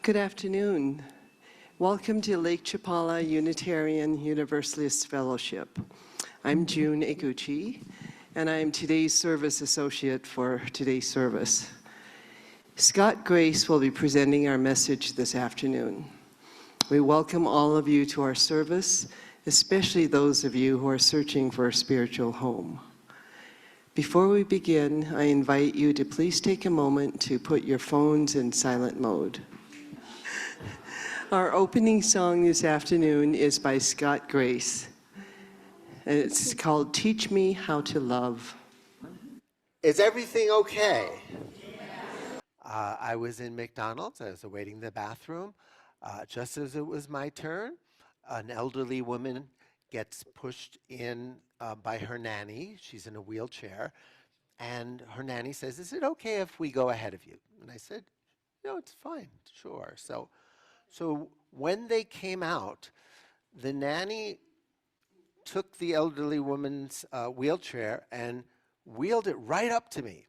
Good afternoon. Welcome to Lake Chapala Unitarian Universalist Fellowship. I'm June Eguchi, and I am today's service associate for today's service. Scott Grace will be presenting our message this afternoon. We welcome all of you to our service, especially those of you who are searching for a spiritual home. Before we begin, I invite you to please take a moment to put your phones in silent mode. Our opening song this afternoon is by Scott Grace, and it's called Teach Me How to Love. Is everything okay? I was in McDonald's. I was awaiting the bathroom. Just as it was my turn, an elderly woman gets pushed in by her nanny. She's in a wheelchair. And her nanny says, "Is it okay if we go ahead of you?" And I said, "No, it's fine, sure." So when they came out, the nanny took the elderly woman's wheelchair and wheeled it right up to me.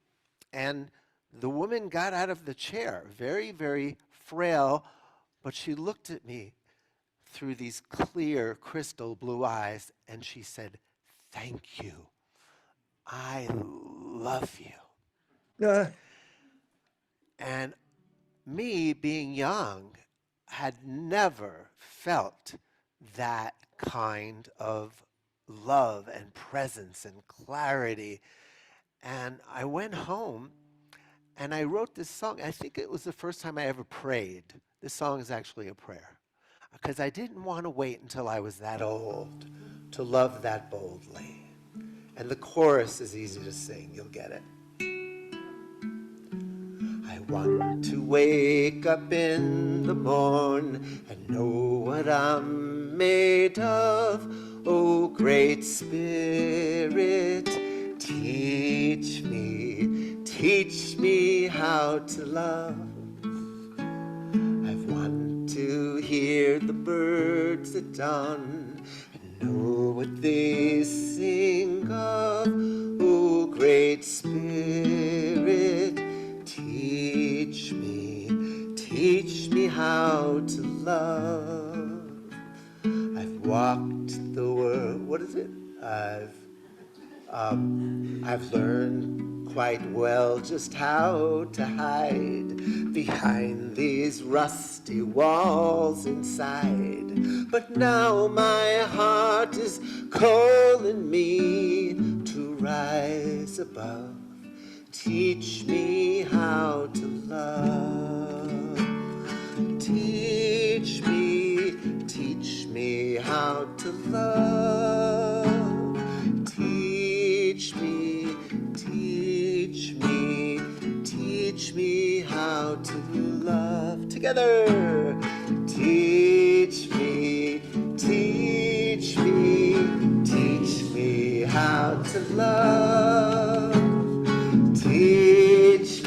And the woman got out of the chair, very, very frail, but she looked at me through these clear, crystal blue eyes, and she said, "Thank you. I love you." And me, being young, had never felt that kind of love and presence and clarity. And I went home and I wrote this song. I think it was the first time I ever prayed. This song is actually a prayer, because I didn't want to wait until I was that old to love that boldly. And the chorus is easy to sing. You'll get it. I want to wake up in the morn and know what I'm made of. Oh, great Spirit, teach me how to love. I want to hear the birds at dawn and know what they sing of. Oh, great Spirit, teach me how to love. I've walked the world. What is it? I've learned quite well just how to hide behind these rusty walls inside. But now my heart is calling me to rise above. Teach me how to love. Teach me how to love. Teach me how to love. Together. Teach me how to love. Teach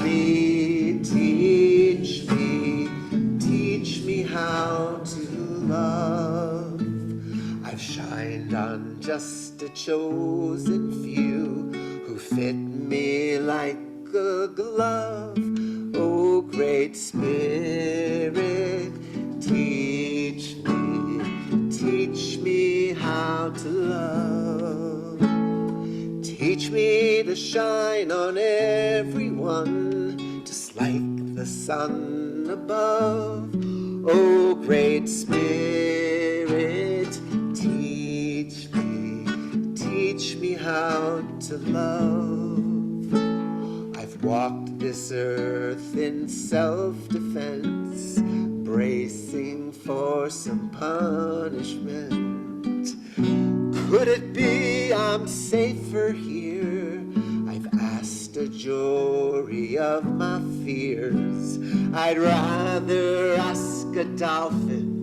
me how to love. I've shined on just a chosen few who fit me like a glove. Oh, great Spirit, teach me how to love. Teach me to shine on everyone, just like the sun above. Oh, great Spirit, teach me how to love. I've walked this earth in self-defense, bracing for some punishment. Could it be I'm safer here? I've asked a jury of my fears. I'd rather ask a dolphin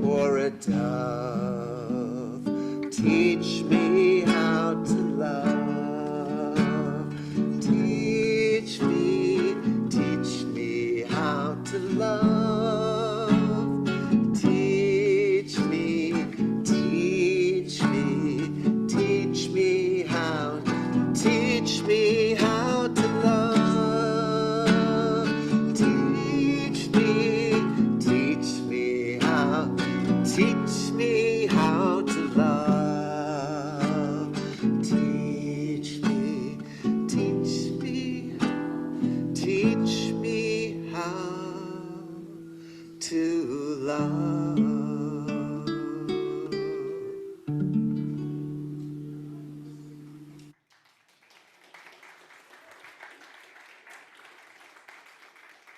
or a dove. Teach me how to love. Teach me how to love. Teach me how to love. Teach me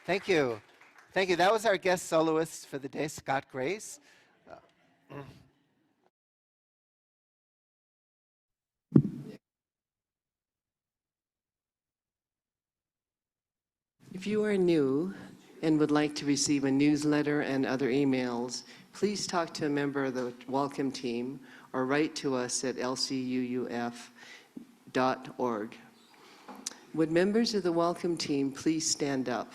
Thank you. Thank you. That was our guest soloist for the day, Scott Grace. If you are new and would like to receive a newsletter and other emails, please talk to a member of the welcome team or write to us at lcuuf.org. Would members of the welcome team please stand up?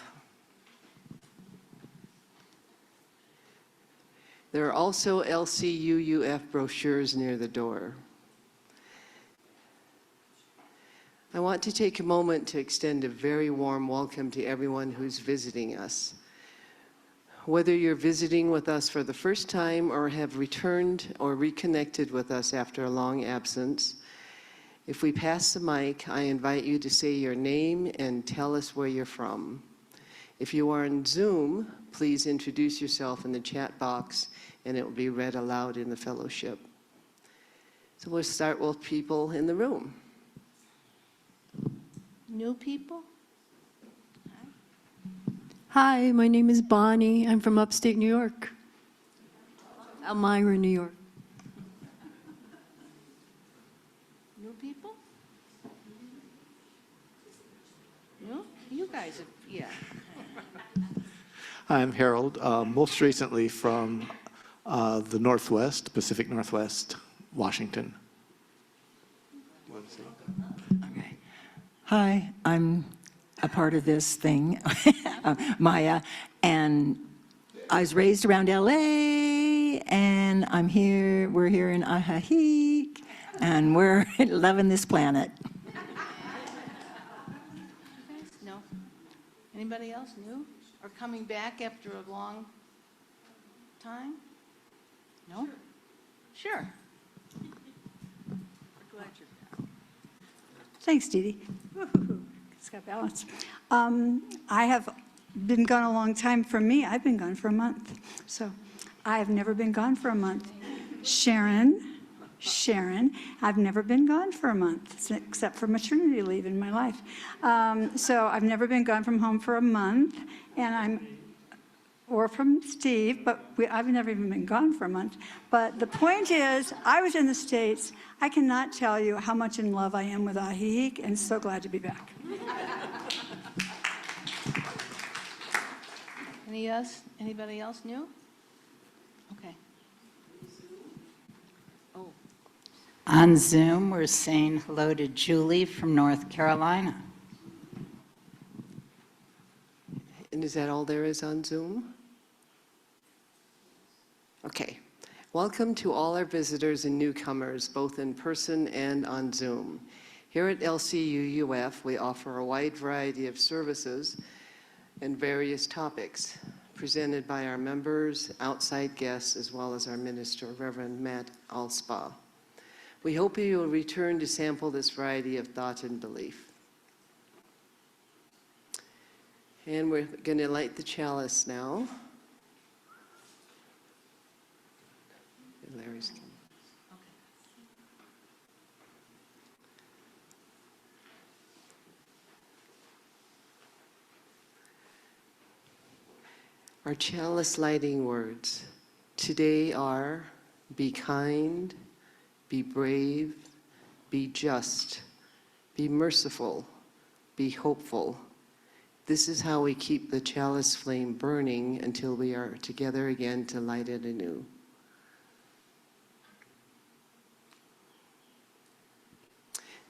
There are also LCUUF brochures near the door. I want to take a moment to extend a very warm welcome to everyone who's visiting us. Whether you're visiting with us for the first time or have returned or reconnected with us after a long absence, if we pass the mic, I invite you to say your name and tell us where you're from. If you are on Zoom, please introduce yourself in the chat box and it will be read aloud in the fellowship. So we'll start with people in the room. New people? Hi, my name is Bonnie. I'm from upstate New York, Elmira, New York. New people? No? You guys have, yeah. Hi, I'm Harold, most recently from the Northwest, Pacific Northwest, Washington. Okay. Hi, I'm a part of this thing, Maya, and I was raised around LA, and we're here in Ahahik, and we're loving this planet. No? Anybody else new? Or coming back after a long time? No? Sure. We're glad you're back. Thanks, Dee Dee. It's got balance. I have been gone a long time. For me, I've been gone for a month. So I have never been gone for a month. Sharon, I've never been gone for a month, except for maternity leave in my life. So I've never been gone from home for a month, or from Steve, but I've never even been gone for a month. But the point is, I was in the States. I cannot tell you how much in love I am with Ahihik, and so glad to be back. Anybody else new? Okay. Oh. On Zoom, we're saying hello to Julie from North Carolina. And is that all there is on Zoom? Okay. Welcome to all our visitors and newcomers, both in person and on Zoom. Here at LCUUF, we offer a wide variety of services and various topics presented by our members, outside guests, as well as our minister, Reverend Matt Alspa. We hope you will return to sample this variety of thought and belief. And we're going to light the chalice now. Larry's coming. Our chalice lighting words today are: be kind, be brave, be just, be merciful, be hopeful. This is how we keep the chalice flame burning until we are together again to light it anew.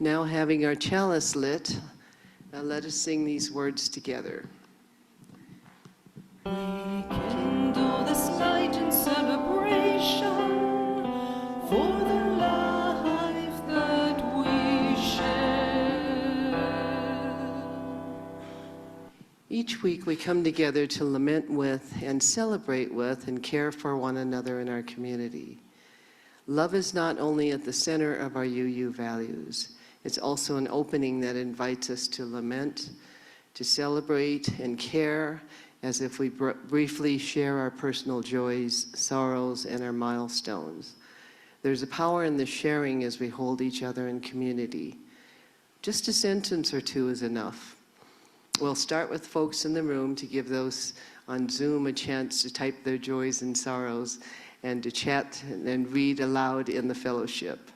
Now, having our chalice lit, let us sing these words together. Kindle this light in celebration for the life that we share. Each week we come together to lament with and celebrate with and care for one another in our community. Love is not only at the center of our UU values, it's also an opening that invites us to lament, to celebrate and care, as if we briefly share our personal joys, sorrows, and our milestones. There's a power in the sharing as we hold each other in community. Just a sentence or two is enough. We'll start with folks in the room to give those on Zoom a chance to type their joys and sorrows and to chat and read aloud in the fellowship.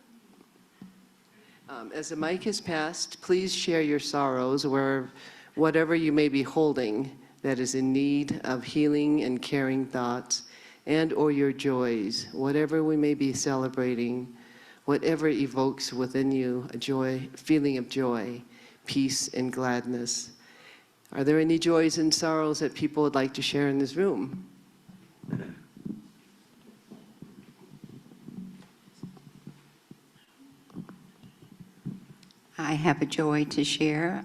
As the mic is passed, please share your sorrows or whatever you may be holding that is in need of healing and caring thoughts, and or your joys, whatever we may be celebrating, whatever evokes within you a joy, feeling of joy, peace, and gladness. Are there any joys and sorrows that people would like to share in this room? I have a joy to share.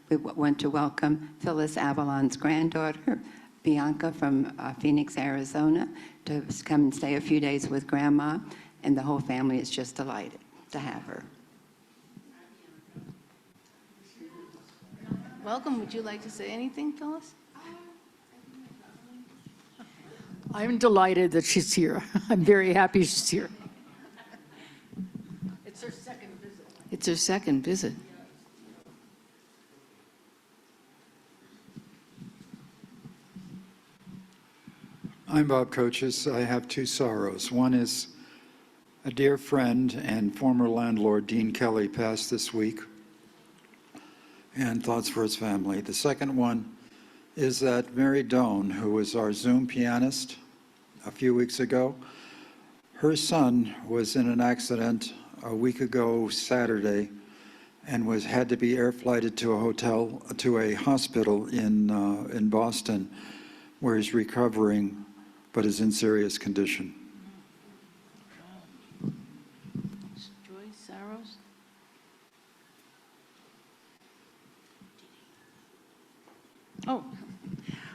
We want to welcome Phyllis Avalon's granddaughter, Bianca from Phoenix, Arizona, to come and stay a few days with Grandma, and the whole family is just delighted to have her. Welcome. Would you like to say anything, Phyllis? I'm delighted that she's here. I'm very happy she's here. It's her second visit. It's her second visit. I'm Bob Coaches. I have two sorrows. One is a dear friend and former landlord, Dean Kelly, passed this week, and thoughts for his family. The second one is that Mary Doan, who was our Zoom pianist a few weeks ago, her son was in an accident a week ago Saturday and had to be air flighted to a hospital in Boston, where he's recovering but is in serious condition. Joys, sorrows? Oh,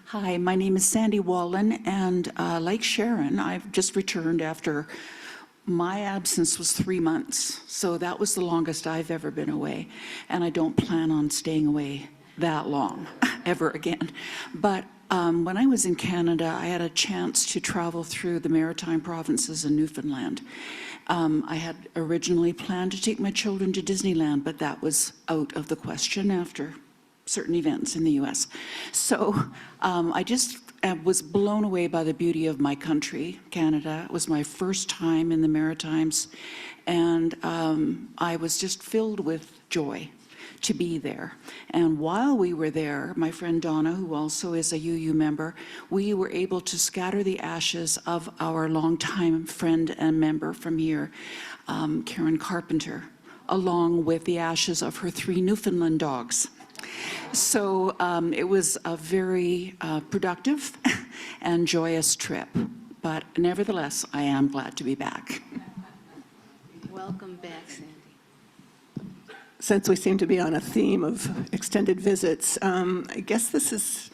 Hi, my name is Sandy Wallen, and like Sharon, I've just returned after my absence was 3 months, so that was the longest I've ever been away, and I don't plan on staying away that long ever again. But when I was in Canada, I had a chance to travel through the maritime provinces in Newfoundland. I had originally planned to take my children to Disneyland, but that was out of the question after certain events in the US. So I just was blown away by the beauty of my country, Canada. It was my first time in the Maritimes, and I was just filled with joy to be there. And while we were there, my friend Donna, who also is a UU member, we were able to scatter the ashes of our longtime friend and member from here, Karen Carpenter, along with the ashes of her 3 Newfoundland dogs. So it was a very productive and joyous trip, but nevertheless, I am glad to be back. welcome back, Sandy. Since we seem to be on a theme of extended visits, I guess it's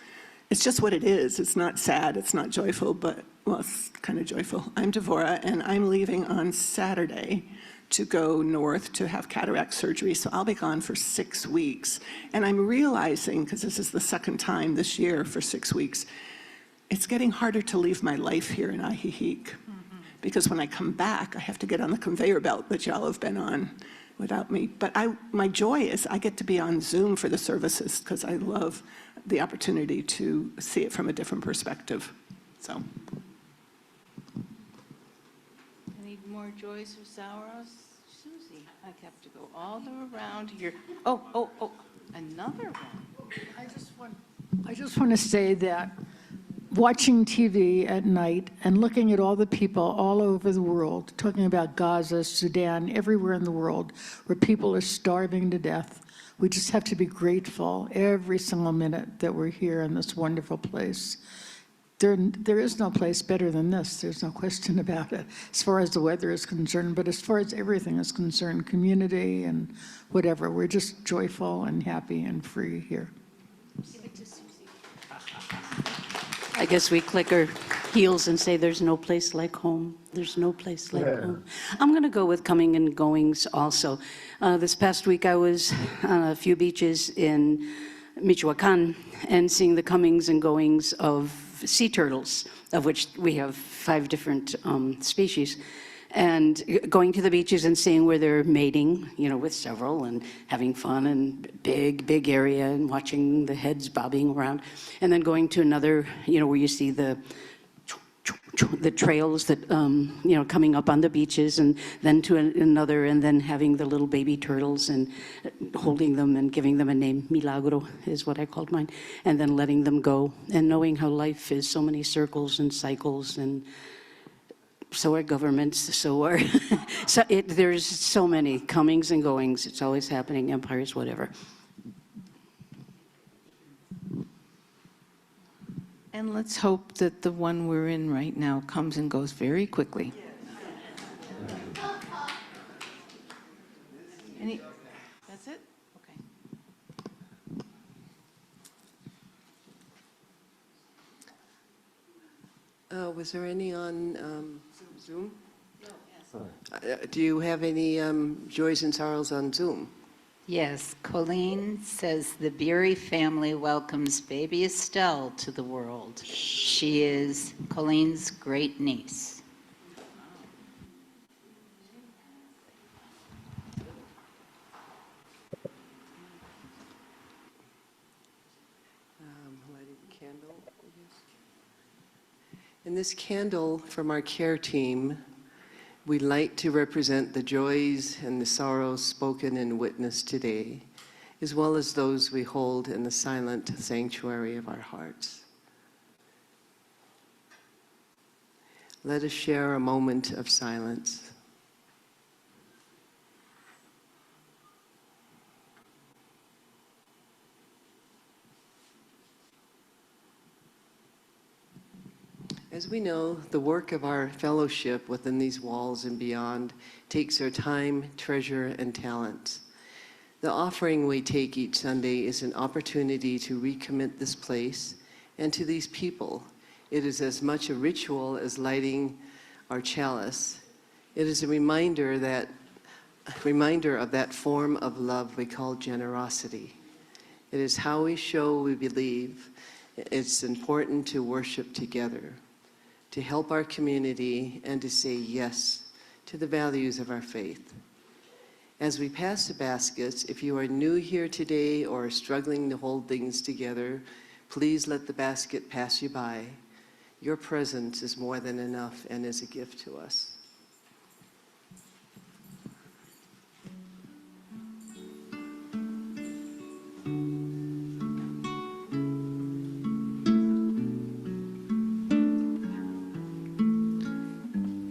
just what it is. It's not sad, it's not joyful, but, well, it's kind of joyful. I'm Devorah, and I'm leaving on Saturday to go north to have cataract surgery, so I'll be gone for 6 weeks. And I'm realizing, because this is the second time this year for 6 weeks, it's getting harder to leave my life here in Ajijic. Because when I come back, I have to get on the conveyor belt that y'all have been on without me. But my joy is I get to be on Zoom for the services because I love the opportunity to see it from a different perspective. So. Any more joys or sorrows? Susie, I have to go all the way around here. Oh, another one. I just want to say that watching TV at night and looking at all the people all over the world, talking about Gaza, Sudan, everywhere in the world, where people are starving to death, we just have to be grateful every single minute that we're here in this wonderful place. There is no place better than this. There's no question about it, as far as the weather is concerned, but as far as everything is concerned, community and whatever, we're just joyful and happy and free here. Give it to Susie. I guess we click our heels and say there's no place like home. There's no place like home. I'm going to go with coming and goings also. This past week I was on a few beaches in Michoacan and seeing the comings and goings of sea turtles, of which we have 5 different species. and going to the beaches and seeing where they're mating, with several and having fun and big area and watching the heads bobbing around. And then going to another, where you see the trails that, coming up on the beaches, and then to another, and then having the little baby turtles and holding them and giving them a name. Milagro is what I called mine. And then letting them go and knowing how life is so many circles and cycles, and so are governments, so are, there's so many comings and goings. It's always happening, empires, whatever. And let's hope that the one we're in right now comes and goes very quickly. That's it? Okay. Was there any on Zoom? No, yes. Do you have any joys and sorrows on Zoom? Yes, Colleen says the Beery family welcomes baby Estelle to the world. She is Colleen's great niece. Lighting candle, I guess. And this candle from our care team, we light to represent the joys and the sorrows spoken and witnessed today, as well as those we hold in the silent sanctuary of our hearts. Let us share a moment of silence. As we know, the work of our fellowship within these walls and beyond takes our time, treasure, and talents. The offering we take each Sunday is an opportunity to recommit this place and to these people. It is as much a ritual as lighting our chalice. It is a reminder of that form of love we call generosity. It is how we show we believe it's important to worship together, to help our community, and to say yes to the values of our faith. As we pass the baskets, if you are new here today or are struggling to hold things together, please let the basket pass you by. Your presence is more than enough and is a gift to us.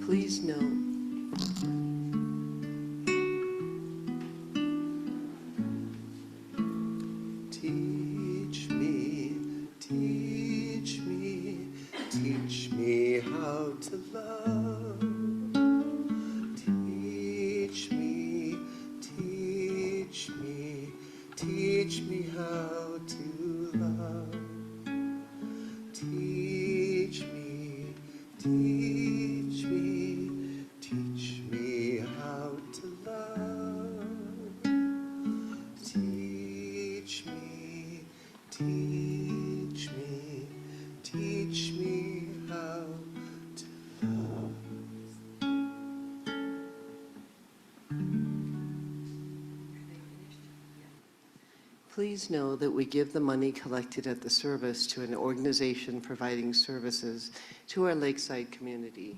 Please know teach me how to love. Teach me how to love. Teach me how to love. Teach me how to love. Please know that we give the money collected at the service to an organization providing services to our lakeside community.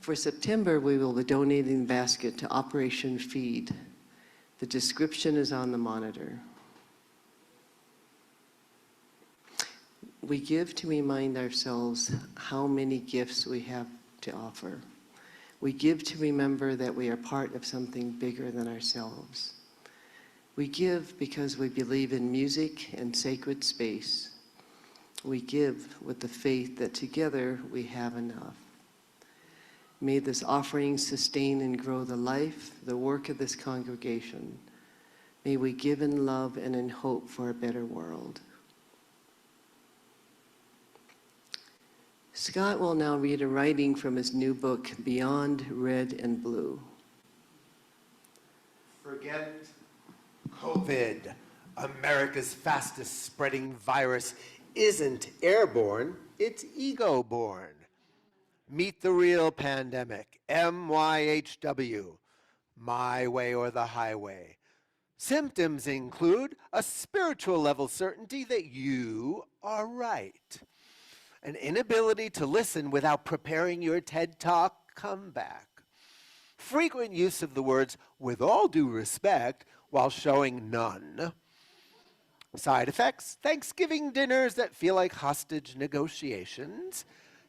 For September, we will be donating the basket to Operation Feed. The description is on the monitor. We give to remind ourselves how many gifts we have to offer. We give to remember that we are part of something bigger than ourselves. We give because we believe in music and sacred space. We give with the faith that together we have enough. May this offering sustain and grow the life, the work of this congregation. May we give in love and in hope for a better world. Scott will now read a writing from his new book, Beyond Red and Blue. Forget COVID, America's fastest spreading virus, isn't airborne, it's ego-born. Meet the real pandemic, MYHW, my way or the highway. Symptoms include a spiritual level certainty that you are right, an inability to listen without preparing your TED Talk comeback, frequent use of the words with all due respect while showing none, side effects, Thanksgiving dinners that feel like hostage negotiations,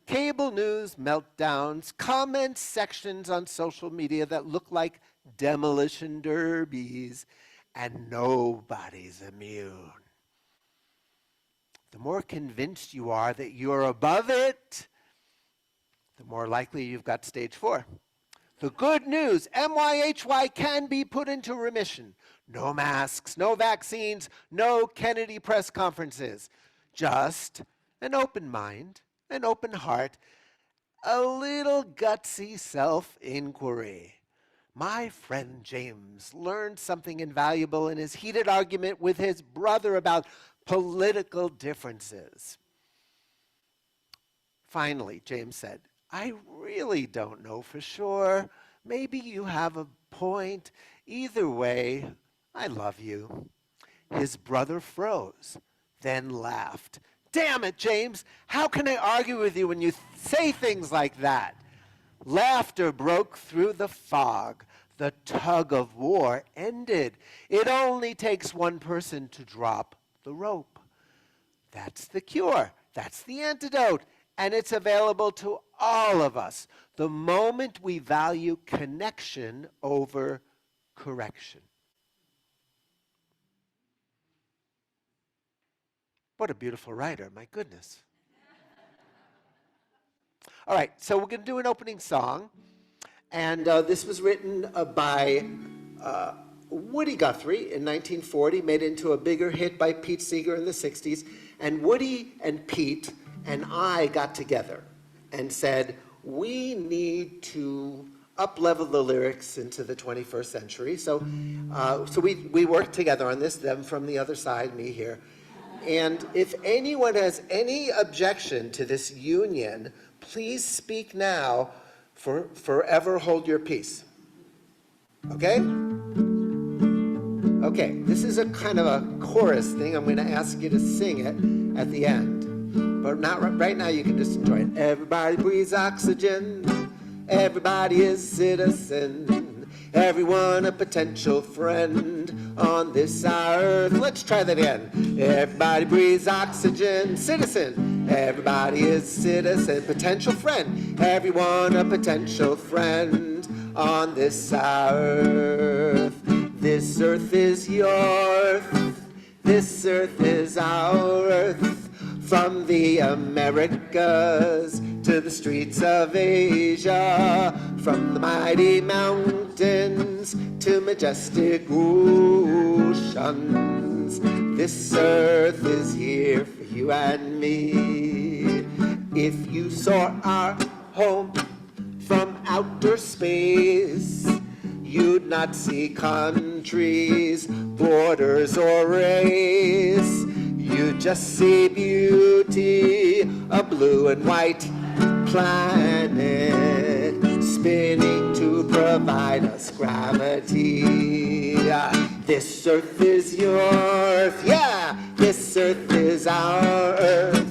cable news meltdowns, comment sections on social media that look like demolition derbies, and nobody's immune. The more convinced you are that you're above it, the more likely you've got stage 4. The good news, MYHY can be put into remission. No masks, no vaccines, no Kennedy press conferences. Just an open mind, an open heart, a little gutsy self-inquiry. My friend James learned something invaluable in his heated argument with his brother about political differences. Finally, James said, I really don't know for sure. Maybe you have a point. Either way, I love you. His brother froze, then laughed. Damn it, James. How can I argue with you when you say things like that? Laughter broke through the fog. The tug of war ended. It only takes one person to drop the rope. That's the cure. That's the antidote. And it's available to all of us the moment we value connection over correction. What a beautiful writer, my goodness. All right, so we're going to do an opening song. And this was written by Woody Guthrie in 1940, made into a bigger hit by Pete Seeger in the 60s. And Woody and Pete and I got together and said, we need to up-level the lyrics into the 21st century. So we worked together on this, them from the other side, me here. And if anyone has any objection to this union, please speak now. Forever hold your peace. Okay? Okay, this is a kind of a chorus thing. I'm going to ask you to sing it at the end. But not right now, you can just enjoy it. Everybody breathes oxygen. Everybody is citizen. Everyone a potential friend on this our earth. Let's try that again. Everybody breathes oxygen. Citizen. Everybody is citizen. Potential friend. Everyone a potential friend on this our earth. This earth is your earth. This earth is our earth. From the Americas to the streets of Asia, from the mighty mountains to majestic oceans, this earth is here for you and me. If you saw our home from outer space, you'd not see countries, borders, or race. You just see beauty, a blue and white planet spinning to provide us gravity. This earth is your earth, yeah, this earth is our earth.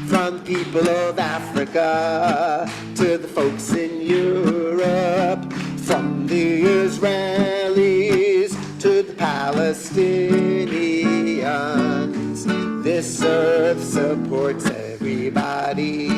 From people of Africa to the folks in Europe, from the Israelis to the Palestinians. This earth supports everybody.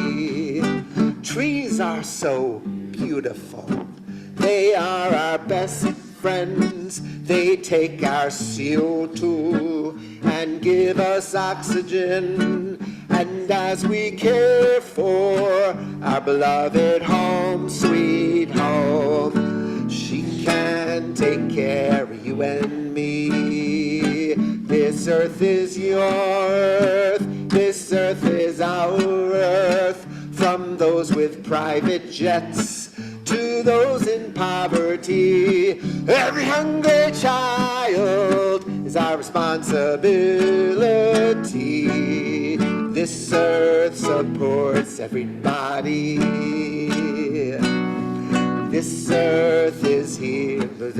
Trees are so beautiful. They are our best friends. They take our CO2 and give us oxygen. And as we care for our beloved home, sweet home, she can take care of you and me. This earth is your earth. This earth is our earth. From those with private jets to those in poverty, every hungry child is our responsibility. This This earth supports everybody. This earth is here. This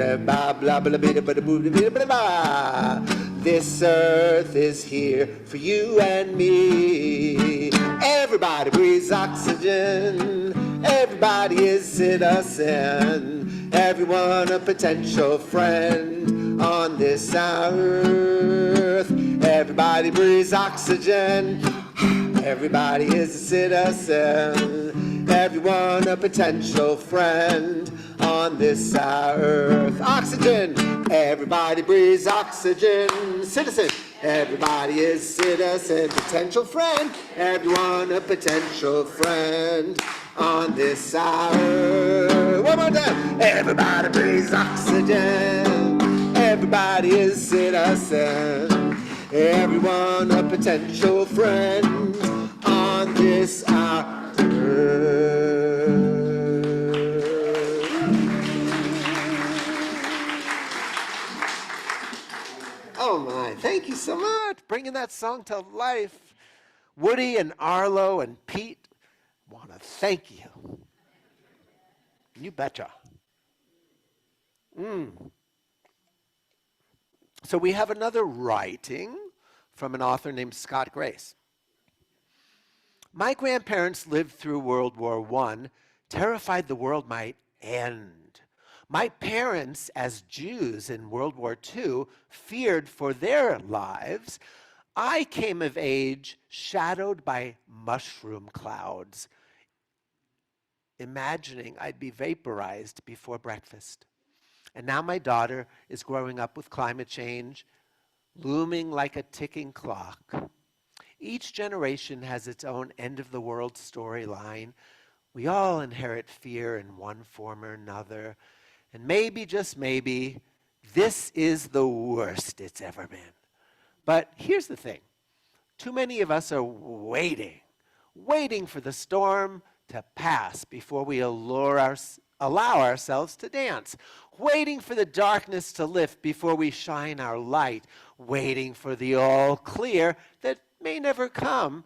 earth is here for you and me. Everybody breathes oxygen. Everybody is citizen. Everyone a potential friend on this earth. Everybody breathes oxygen. Everybody is a citizen. Everyone a potential friend on this earth. Oxygen. Everybody breathes oxygen. Citizen. Everybody is citizen. Potential friend. Everyone a potential friend on this earth. One more time. Everybody breathes oxygen. Everybody is citizen. Everyone a potential friend on this earth. Oh my, thank you so much. Bringing that song to life. Woody and Arlo and Pete want to thank you. You betcha. So we have another writing from an author named Scott Grace. My grandparents lived through World War I, terrified the world might end. My parents, as Jews in World War II, feared for their lives. I came of age shadowed by mushroom clouds, imagining I'd be vaporized before breakfast. And now my daughter is growing up with climate change looming like a ticking clock. Each generation has its own end-of-the-world storyline. We all inherit fear in one form or another. And maybe, just maybe, this is the worst it's ever been. But here's the thing. Too many of us are waiting for the storm to pass before we allow ourselves to dance, waiting for the darkness to lift before we shine our light, waiting for the all clear that may never come.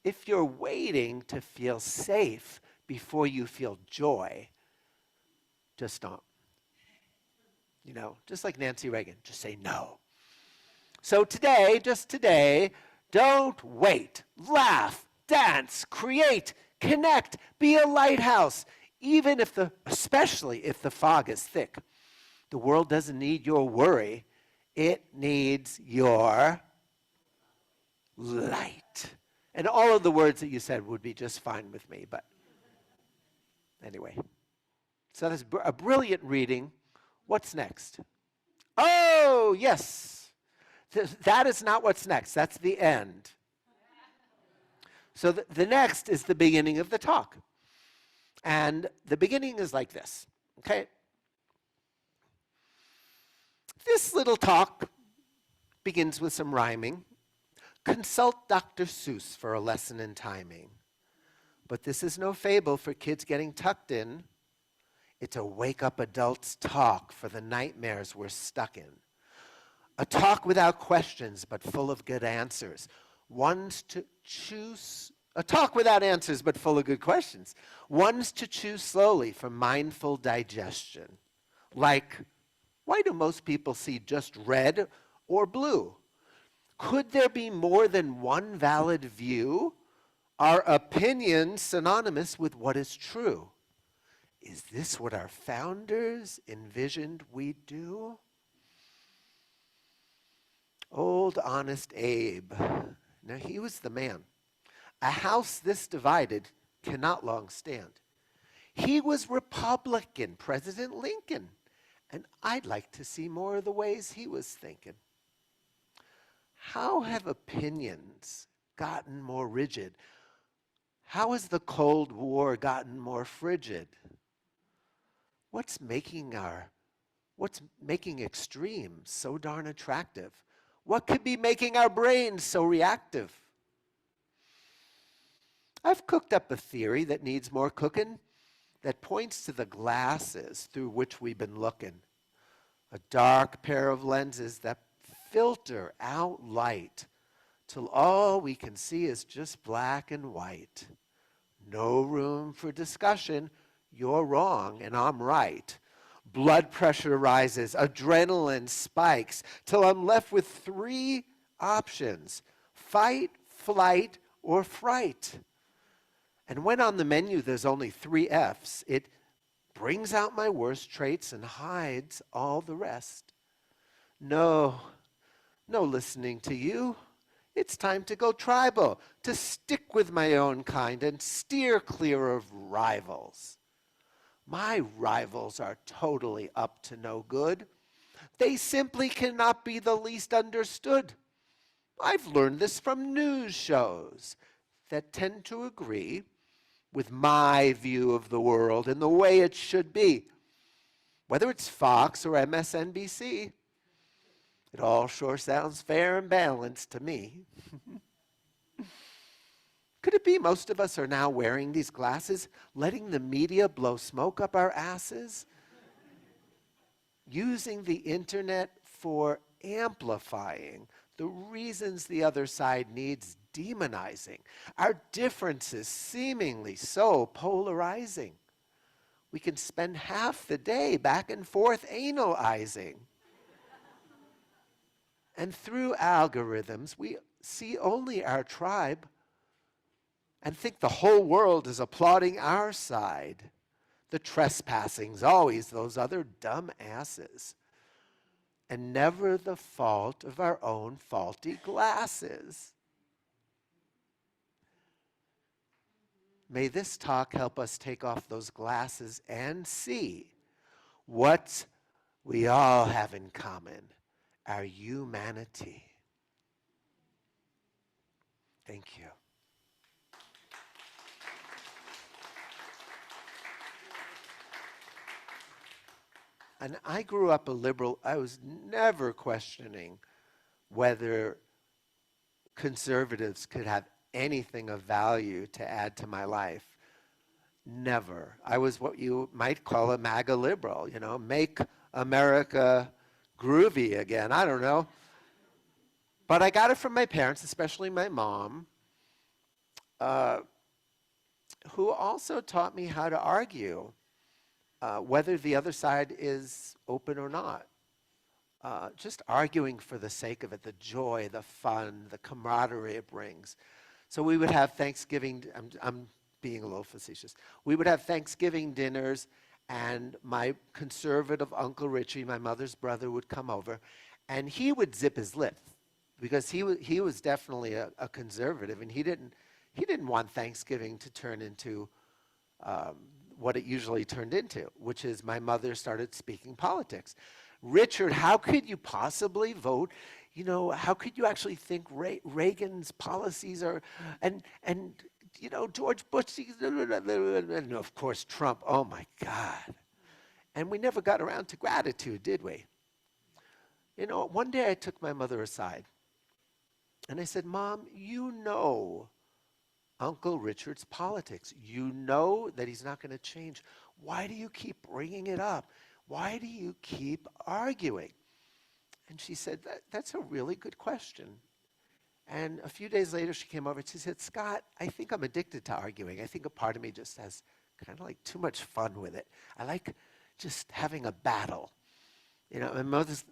If you're waiting to feel safe before you feel joy, just stop. You know, just like Nancy Reagan, just say no. So today, just today, don't wait. Laugh, dance, create, connect, be a lighthouse. Even if especially if the fog is thick. The world doesn't need your worry. It needs your light. And all of the words that you said would be just fine with me, but anyway. So that's a brilliant reading. What's next? Oh, yes. That is not what's next. That's the end. So the next is the beginning of the talk. And the beginning is like this, okay? This little talk begins with some rhyming. Consult Dr. Seuss for a lesson in timing. But this is no fable for kids getting tucked in. It's a wake-up adult's talk for the nightmares we're stuck in. A talk without questions, but full of good answers. A talk without answers, but full of good questions. Ones to choose slowly for mindful digestion. Like, why do most people see just red or blue? Could there be more than one valid view? Are opinions synonymous with what is true? Is this what our founders envisioned we'd do? Old honest Abe. Now he was the man. A house this divided cannot long stand. He was Republican, President Lincoln, and I'd like to see more of the ways he was thinking. How have opinions gotten more rigid? How has the Cold War gotten more frigid? What's making extremes so darn attractive? What could be making our brains so reactive? I've cooked up a theory that needs more cooking, that points to the glasses through which we've been looking. A dark pair of lenses that filter out light till all we can see is just black and white. No room for discussion. You're wrong and I'm right. Blood pressure rises, adrenaline spikes, till I'm left with 3 options: fight, flight, or fright. And when on the menu there's only 3 F's, it brings out my worst traits and hides all the rest. No listening to you. It's time to go tribal, to stick with my own kind and steer clear of rivals. My rivals are totally up to no good. They simply cannot be the least understood. I've learned this from news shows that tend to agree with my view of the world and the way it should be. Whether it's Fox or MSNBC, it all sure sounds fair and balanced to me. Could it be most of us are now wearing these glasses, letting the media blow smoke up our asses? Using the internet for amplifying the reasons the other side needs demonizing, our differences seemingly so polarizing. We can spend half the day back and forth analyzing. And through algorithms, we see only our tribe and think the whole world is applauding our side. The trespassing's always those other dumb asses, and never the fault of our own faulty glasses. May this talk help us take off those glasses and see what we all have in common, our humanity. Thank you. And I grew up a liberal. I was never questioning whether conservatives could have anything of value to add to my life. Never. I was what you might call a MAGA liberal, you know, make America groovy again. I don't know. But I got it from my parents, especially my mom, who also taught me how to argue. Whether the other side is open or not. Just arguing for the sake of it, the joy, the fun, the camaraderie it brings. So we would have Thanksgiving, I'm being a little facetious. We would have Thanksgiving dinners, and my conservative Uncle Richie, my mother's brother, would come over, and he would zip his lip because he was definitely a conservative, and he didn't want Thanksgiving to turn into what it usually turned into, which is my mother started speaking politics. Richard, how could you possibly vote? You know, how could you actually think Reagan's policies are, and you know, George Bush, and of course Trump, oh my God. And we never got around to gratitude, did we? You know, one day I took my mother aside and I said, Mom, you know Uncle Richard's politics. You know that he's not going to change. Why do you keep bringing it up? Why do you keep arguing? And she said, that's a really good question. And a few days later, she came over and she said, Scott, I think I'm addicted to arguing. I think a part of me just has kind of like too much fun with it. I like just having a battle. You know,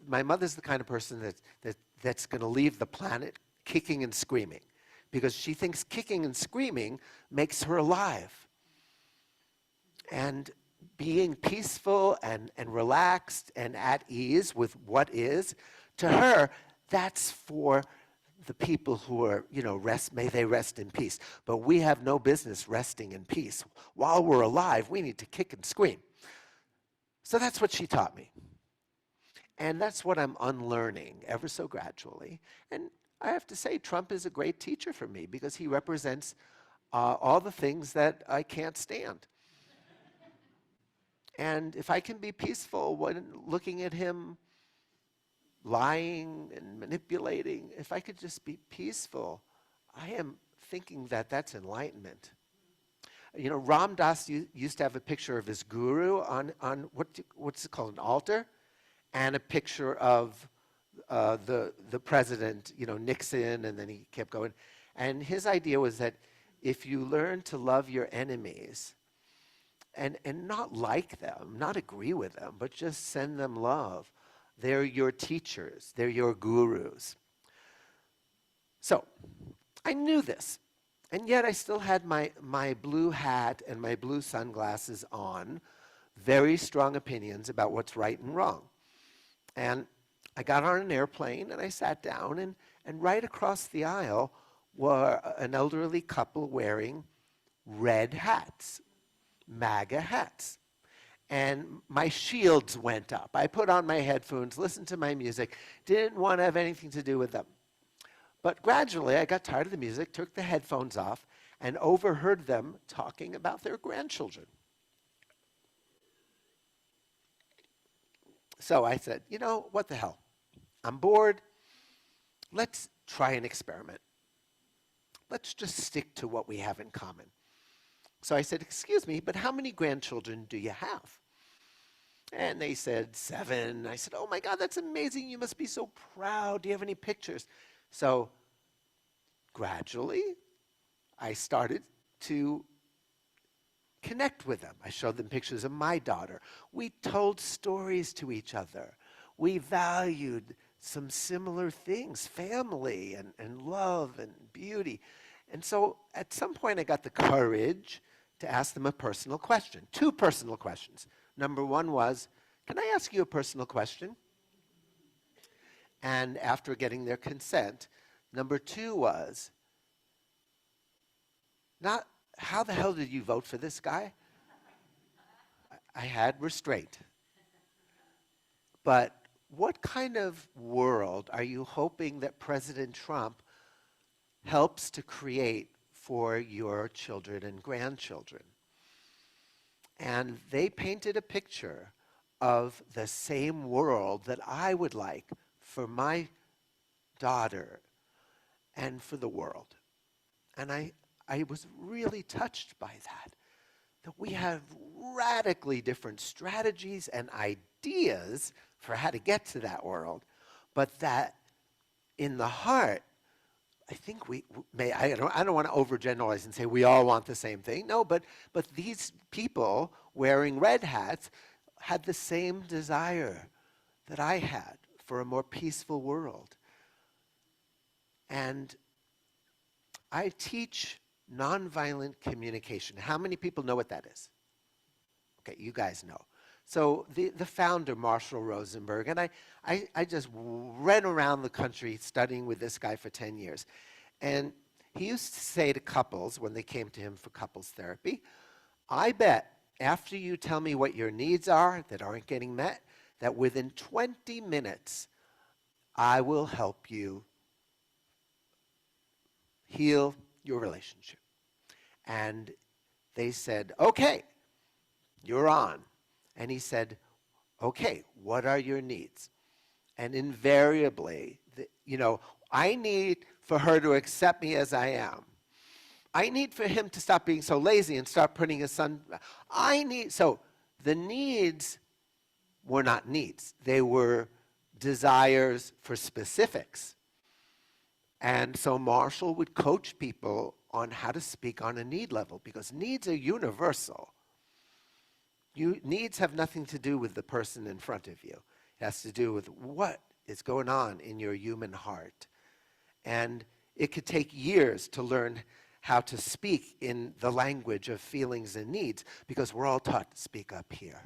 my mother's the kind of person that's going to leave the planet kicking and screaming, because she thinks kicking and screaming makes her alive. And being peaceful and relaxed and at ease with what is, to her, that's for the people who are, you know, may they rest in peace. But we have no business resting in peace. While we're alive, we need to kick and scream. So that's what she taught me. And that's what I'm unlearning ever so gradually. And I have to say, Trump is a great teacher for me because he represents all the things that I can't stand. And if I can be peaceful when looking at him lying and manipulating, if I could just be peaceful, I am thinking that that's enlightenment. You know, Ram Dass used to have a picture of his guru on what's it called, an altar, and a picture of the president, Nixon, and then he kept going. And his idea was that if you learn to love your enemies and not like them, not agree with them, but just send them love, they're your teachers, they're your gurus. So I knew this, and yet I still had my blue hat and my blue sunglasses on, very strong opinions about what's right and wrong. And I got on an airplane and I sat down, and right across the aisle were an elderly couple wearing red hats, MAGA hats. And my shields went up. I put on my headphones, listened to my music, didn't want to have anything to do with them. But gradually I got tired of the music, took the headphones off, and overheard them talking about their grandchildren. So I said, what the hell? I'm bored. Let's try an experiment. Let's just stick to what we have in common. So I said, excuse me, but how many grandchildren do you have? And they said 7. I said, oh my God, that's amazing. You must be so proud. Do you have any pictures? So gradually, I started to connect with them. I showed them pictures of my daughter. We told stories to each other. We valued some similar things, family and love and beauty. And so at some point I got the courage to ask them a personal question, 2 personal questions. Number 1 was, can I ask you a personal question? And after getting their consent, number 2 was, not how the hell did you vote for this guy? I had restraint. But what kind of world are you hoping that President Trump helps to create for your children and grandchildren? And they painted a picture of the same world that I would like for my daughter and for the world. And I was really touched by that we have radically different strategies and ideas for how to get to that world, but that in the heart, I think we may, I don't want to overgeneralize and say we all want the same thing. No, but these people wearing red hats had the same desire that I had for a more peaceful world. And I teach nonviolent communication. How many people know what that is? Okay, you guys know. So the founder, Marshall Rosenberg, and I just ran around the country studying with this guy for 10 years. And he used to say to couples when they came to him for couples therapy, I bet after you tell me what your needs are that aren't getting met, that within 20 minutes, I will help you heal your relationship. And they said, okay, you're on. And he said, okay, what are your needs? And invariably, I need for her to accept me as I am. I need for him to stop being so lazy and start putting his son. So the needs were not needs. They were desires for specifics. And so Marshall would coach people on how to speak on a need level, because needs are universal. Needs have nothing to do with the person in front of you. It has to do with what is going on in your human heart. And it could take years to learn how to speak in the language of feelings and needs, because we're all taught to speak up here.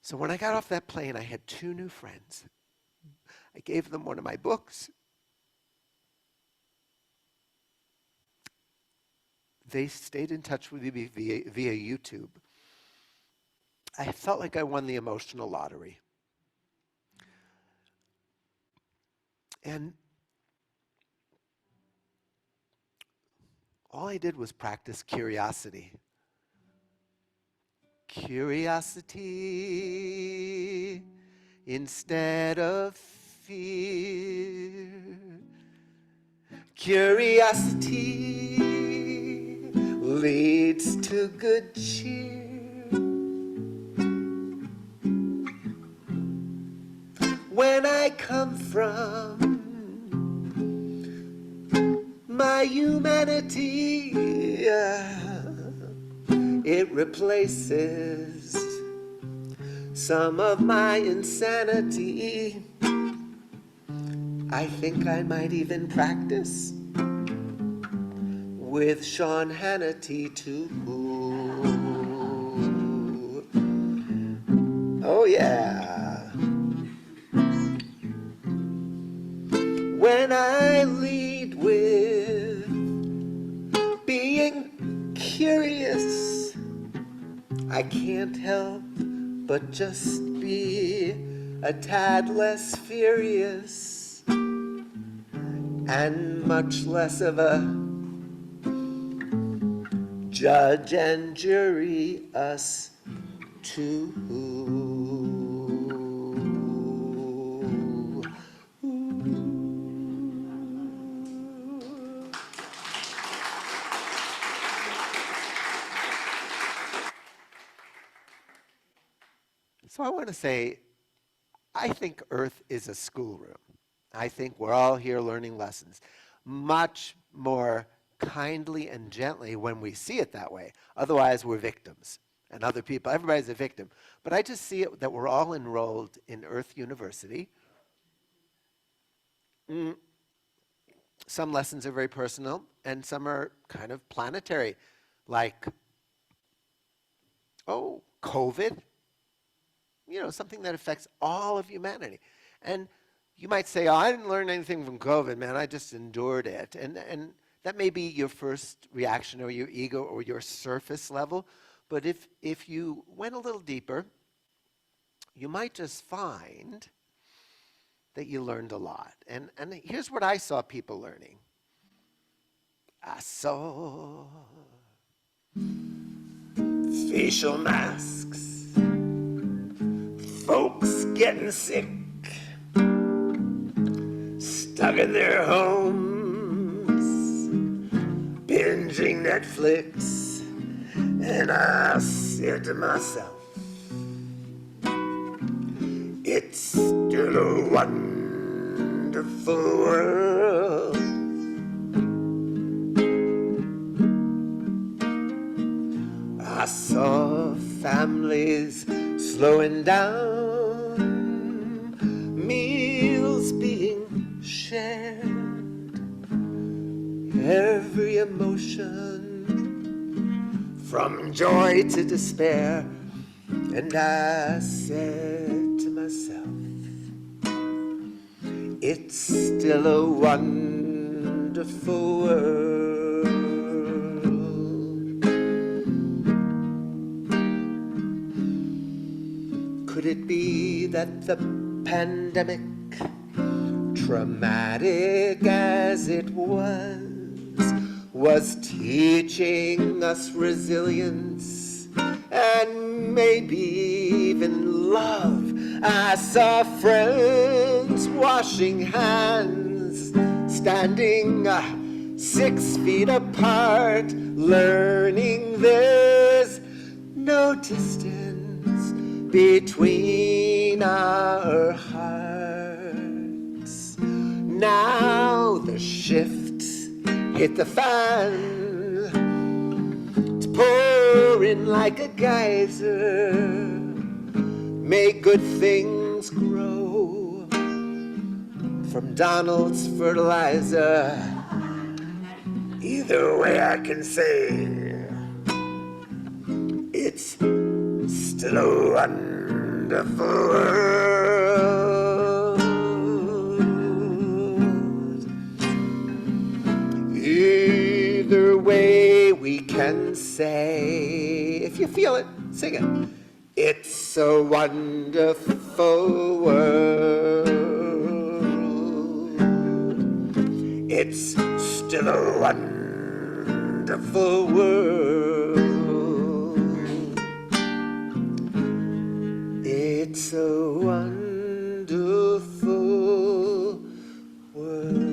So when I got off that plane, I had 2 new friends. I gave them one of my books. They stayed in touch with me via YouTube. I felt like I won the emotional lottery. And all I did was practice curiosity. Curiosity instead of fear. Curiosity leads to good cheer. when I come from. My humanity, it replaces some of my insanity. I think I might even practice with Sean Hannity too. Oh yeah. When I lead with being curious, I can't help but just be a tad less furious and much less of a judge and jury us too. So I want to say, I think Earth is a schoolroom. I think we're all here learning lessons much more kindly and gently when we see it that way. Otherwise, we're victims. And other people, everybody's a victim. But I just see it that we're all enrolled in Earth University. Some lessons are very personal, and some are kind of planetary, like, oh, COVID. You know, something that affects all of humanity. And you might say, oh, I didn't learn anything from COVID, man. I just endured it. And that may be your first reaction or your ego or your surface level. But if you went a little deeper, you might just find that you learned a lot. And here's what I saw people learning. I saw facial masks. Folks getting sick, stuck in their homes, binging Netflix, and I said to myself, it's still a wonderful world. I saw families slowing down, meals being shared, every emotion from joy to despair. And I said to myself, it's still a wonderful world. Could it be that the pandemic, traumatic as it was teaching us resilience and maybe even love? I saw friends washing hands, standing 6 feet apart, learning there's no distance between our hearts. Now the shift hit the fan, it's pouring like a geyser. May good things grow from Donald's fertilizer. Either way I can say, it's still a wonderful world. Either way we can say, if you feel it, sing it. It's a wonderful world. It's still a wonderful world. It's a wonderful world.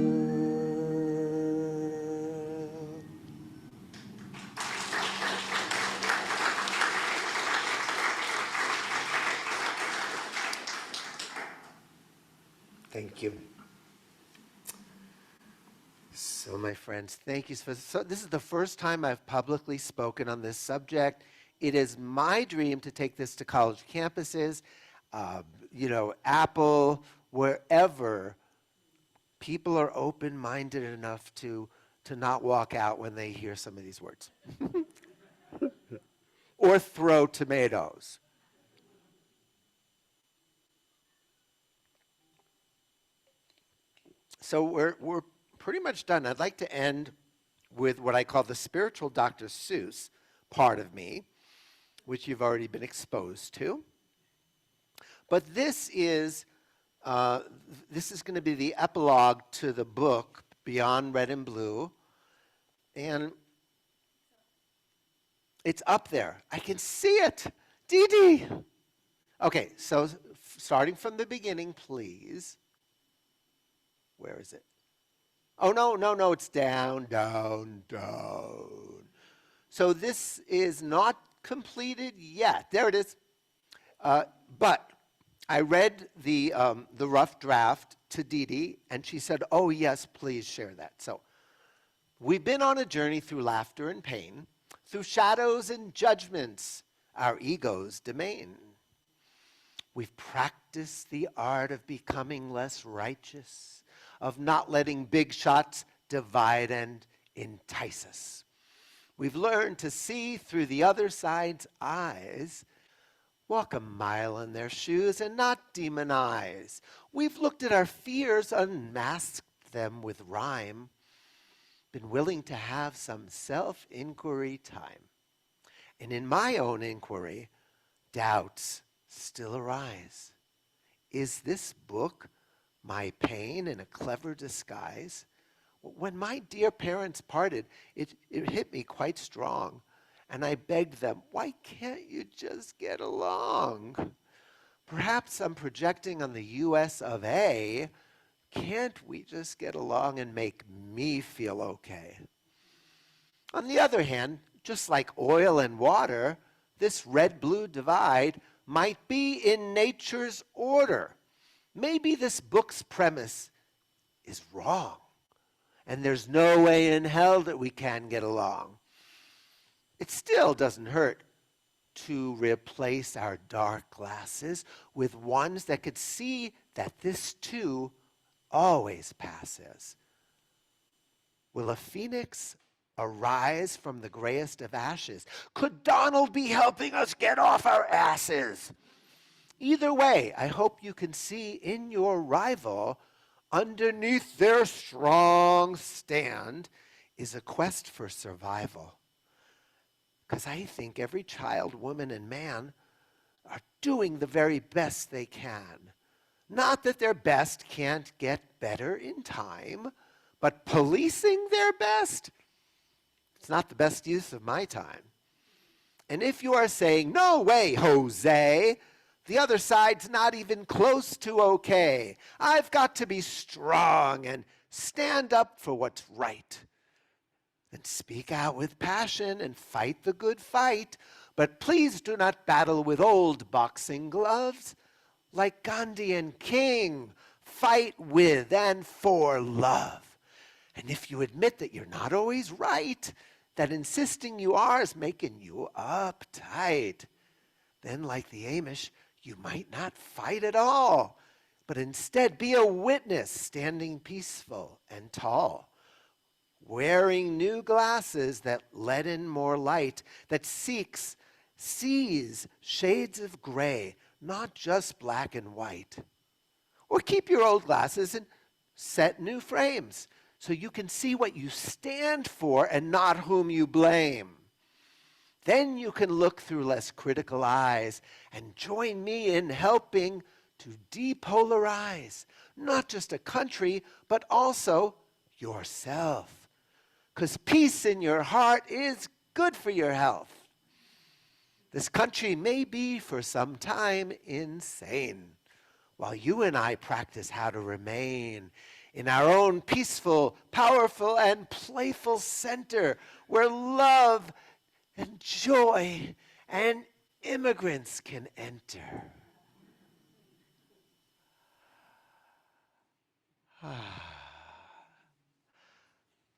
Thank you. So, my friends, thank you. So this is the first time I've publicly spoken on this subject. It is my dream to take this to college campuses, Apple, wherever people are open-minded enough to not walk out when they hear some of these words. Or throw tomatoes. So we're pretty much done. I'd like to end with what I call the spiritual Dr. Seuss part of me, which you've already been exposed to. But this is going to be the epilogue to the book Beyond Red and Blue, and it's up there. I can see it. Dee Dee. Okay, so starting from the beginning, please. Where is it? Oh, no, it's down, down, down. So this is not completed yet. There it is. But I read the rough draft to Dee Dee, and she said, oh, yes, please share that. So we've been on a journey through laughter and pain, through shadows and judgments, our ego's domain. We've practiced the art of becoming less righteous, of not letting big shots divide and entice us. We've learned to see through the other side's eyes, walk a mile in their shoes and not demonize. We've looked at our fears, unmasked them with rhyme, been willing to have some self-inquiry time. And in my own inquiry, doubts still arise. Is this book my pain in a clever disguise? When my dear parents parted, it hit me quite strong. And I begged them, why can't you just get along? Perhaps I'm projecting on the US of A. Can't we just get along and make me feel okay? On the other hand, just like oil and water, this red-blue divide might be in nature's order. Maybe this book's premise is wrong, and there's no way in hell that we can get along. It still doesn't hurt to replace our dark glasses with ones that could see that this too always passes. Will a phoenix arise from the grayest of ashes? Could Donald be helping us get off our asses? Either way, I hope you can see in your rival, underneath their strong stand, is a quest for survival. Because I think every child, woman, and man are doing the very best they can. Not that their best can't get better in time, but policing their best, it's not the best use of my time. And if you are saying, no way, Jose, the other side's not even close to okay, I've got to be strong and stand up for what's right, then speak out with passion and fight the good fight. But please do not battle with old boxing gloves. Like Gandhi and King, fight with and for love. And if you admit that you're not always right, that insisting you are is making you uptight, then like the Amish, you might not fight at all, but instead be a witness, standing peaceful and tall, wearing new glasses that let in more light, that sees shades of gray, not just black and white. Or keep your old glasses and set new frames so you can see what you stand for and not whom you blame. Then you can look through less critical eyes and join me in helping to depolarize not just a country, but also yourself. Because peace in your heart is good for your health. This country may be for some time insane, while you and I practice how to remain in our own peaceful, powerful, and playful center where love and joy and immigrants can enter.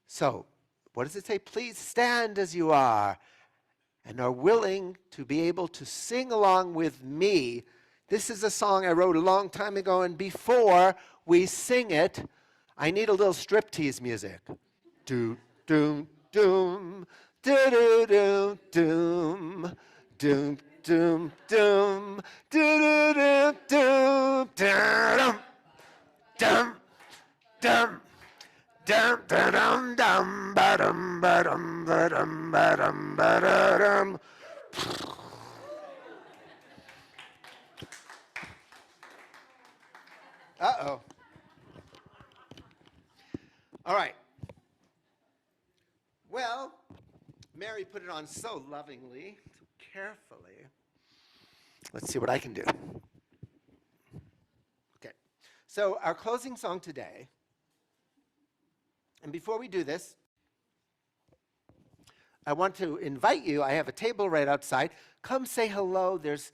So, what does it say? Please stand as you are and are willing to be able to sing along with me. This is a song I wrote a long time ago, and before we sing it, I need a little striptease music. Do, doom, doom, do, do, do, doom, doom, doom, doom, do, do, do, doom, dum, dum, dum. Dum dum dum dum ba dum ba dum ba dum ba dum ba da dum. Uh-oh. All right. Well, Mary put it on so lovingly, so carefully. Let's see what I can do. Okay. So our closing song today, and before we do this, I want to invite you. I have a table right outside. Come say hello. There's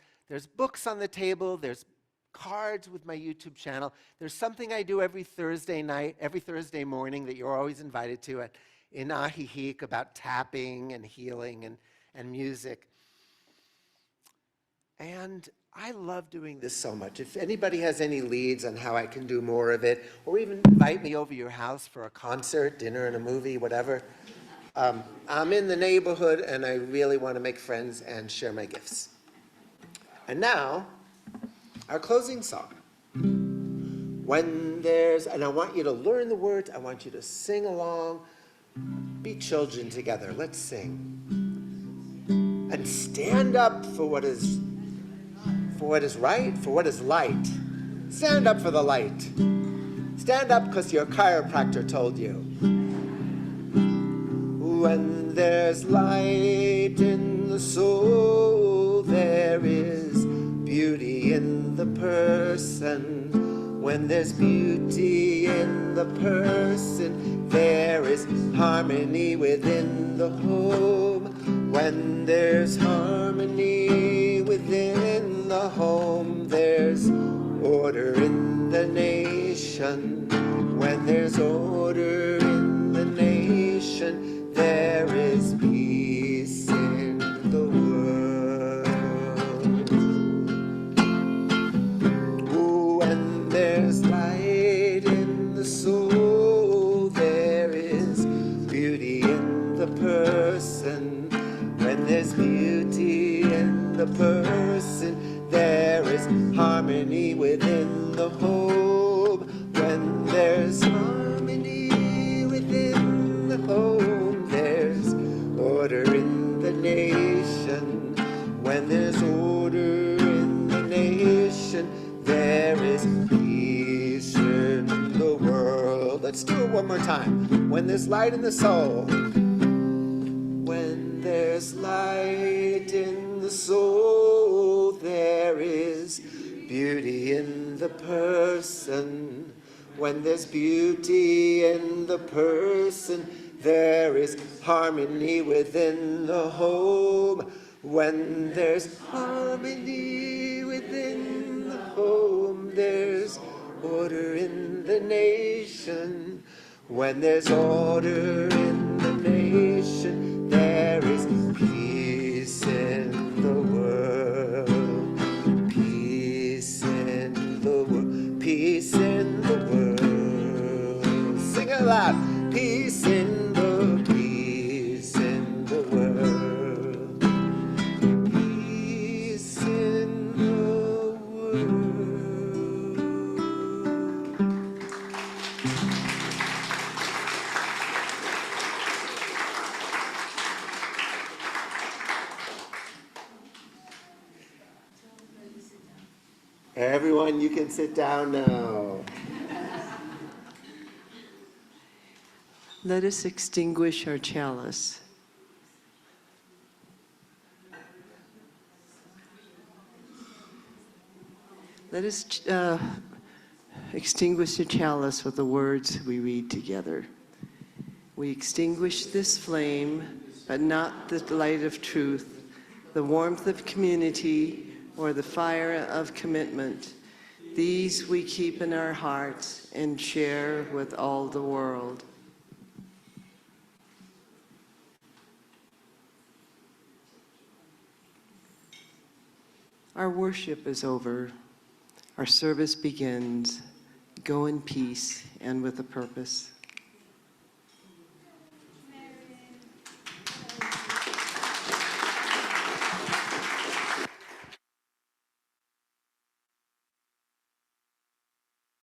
books on the table. There's cards with my YouTube channel. There's something I do every Thursday night, every Thursday morning that you're always invited to in Ahihik about tapping and healing and music. And I love doing this so much. If anybody has any leads on how I can do more of it, or even invite me over your house for a concert, dinner and a movie, whatever, I'm in the neighborhood and I really want to make friends and share my gifts. And now, our closing song. And I want you to learn the words, I want you to sing along, be children together, let's sing. And stand up for what is right, for what is light. Stand up for the light. Stand up because your chiropractor told you. When there's light in the soul, there is beauty in the person. When there's beauty in the person, there is harmony within the home. When there's harmony within the home, there's order in the nation. When there's order in the nation, there is peace in the world. When there's light in the soul, there is beauty in the person. When there's beauty in the person, there is harmony within the home. When there's harmony within the home, there's order in the nation. When there's order in the nation, there is peace in the world. Let's do it one more time. When there's light in the soul. When there's light in the soul, there is beauty in the person. When there's beauty in the person, there is harmony within the home. When there's harmony within the home, there's order in the nation. When there's order in the nation, there is peace in the world. Peace in the world. Peace in the world. Sing it loud. Peace in the world. Peace in the world. Everyone, you can sit down now. Let us extinguish our chalice. Let us extinguish the chalice with the words we read together. We extinguish this flame, but not the light of truth, the warmth of community, or the fire of commitment. These we keep in our hearts and share with all the world. Our worship is over. Our service begins. Go in peace and with a purpose.